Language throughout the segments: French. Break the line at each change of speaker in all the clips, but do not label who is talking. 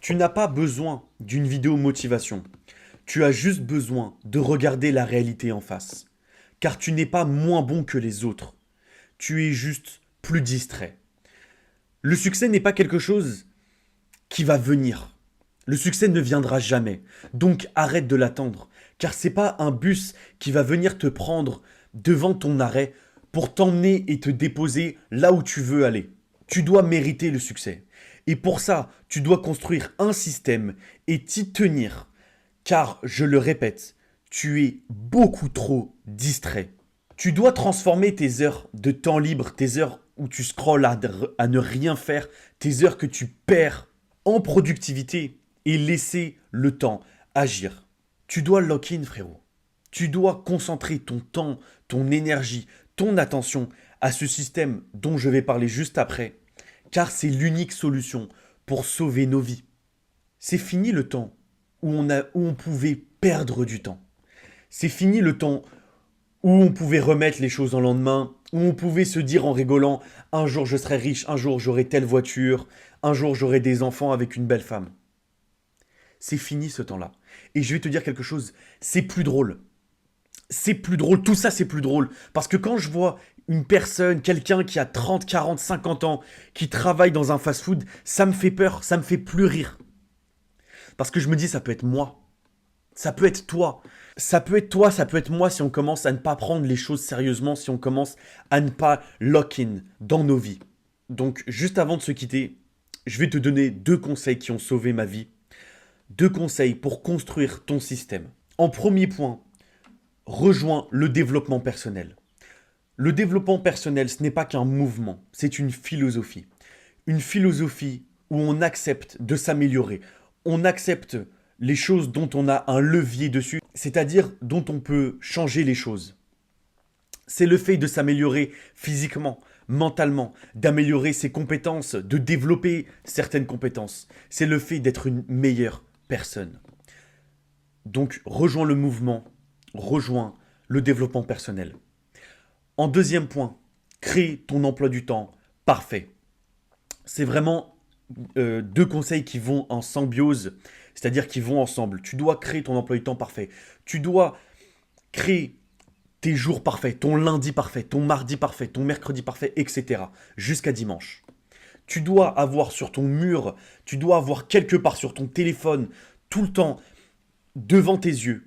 Tu n'as pas besoin d'une vidéo motivation. Tu as juste besoin de regarder la réalité en face. Car tu n'es pas moins bon que les autres. Tu es juste plus distrait. Le succès n'est pas quelque chose qui va venir. Le succès ne viendra jamais. Donc arrête de l'attendre. Car c'est pas un bus qui va venir te prendre devant ton arrêt pour t'emmener et te déposer là où tu veux aller. Tu dois mériter le succès. Et pour ça, tu dois construire un système et t'y tenir. Car, je le répète, tu es beaucoup trop distrait. Tu dois transformer tes heures de temps libre, tes heures où tu scrolles à ne rien faire, tes heures que tu perds en productivité et laisser le temps agir. Tu dois lock-in, frérot. Tu dois concentrer ton temps, ton énergie, ton attention à ce système dont je vais parler juste après, car c'est l'unique solution pour sauver nos vies. C'est fini le temps où on pouvait perdre du temps. C'est fini le temps où on pouvait remettre les choses en lendemain, où on pouvait se dire en rigolant, un jour je serai riche, un jour j'aurai telle voiture, un jour j'aurai des enfants avec une belle femme. C'est fini ce temps-là. Et je vais te dire quelque chose, c'est plus drôle. C'est plus drôle, tout ça c'est plus drôle. Parce que quand je vois une personne, quelqu'un qui a 30, 40, 50 ans, qui travaille dans un fast-food, ça me fait peur, ça me fait plus rire. Parce que je me dis, ça peut être moi. Ça peut être toi. Ça peut être toi, ça peut être moi si on commence à ne pas prendre les choses sérieusement, si on commence à ne pas lock-in dans nos vies. Donc, juste avant de se quitter, je vais te donner 2 conseils qui ont sauvé ma vie. 2 conseils pour construire ton système. En premier point, rejoins le développement personnel. Le développement personnel, ce n'est pas qu'un mouvement, c'est une philosophie. Une philosophie où on accepte de s'améliorer. On accepte les choses dont on a un levier dessus, c'est-à-dire dont on peut changer les choses. C'est le fait de s'améliorer physiquement, mentalement, d'améliorer ses compétences, de développer certaines compétences. C'est le fait d'être une meilleure personne. Donc rejoins le mouvement, rejoins le développement personnel. En deuxième point, crée ton emploi du temps parfait. C'est vraiment 2 conseils qui vont en symbiose, c'est-à-dire qui vont ensemble. Tu dois créer ton emploi du temps parfait. Tu dois créer tes jours parfaits, ton lundi parfait, ton mardi parfait, ton mercredi parfait, etc. jusqu'à dimanche. Tu dois avoir sur ton mur, tu dois avoir quelque part sur ton téléphone, tout le temps, devant tes yeux,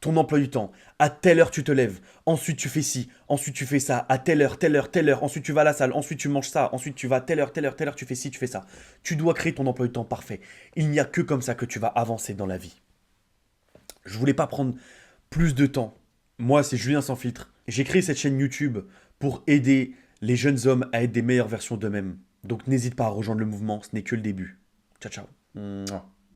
ton emploi du temps. À telle heure, tu te lèves. Ensuite, tu fais ci. Ensuite, tu fais ça. À telle heure, telle heure, telle heure. Ensuite, tu vas à la salle. Ensuite, tu manges ça. Ensuite, tu vas à telle heure, telle heure, telle heure. Tu fais ci, tu fais ça. Tu dois créer ton emploi du temps parfait. Il n'y a que comme ça que tu vas avancer dans la vie. Je voulais pas prendre plus de temps. Moi, c'est Julien Sans Filtre. J'ai créé cette chaîne YouTube pour aider les jeunes hommes à être des meilleures versions d'eux-mêmes. Donc, n'hésite pas à rejoindre le mouvement. Ce n'est que le début. Ciao, ciao. Mouah.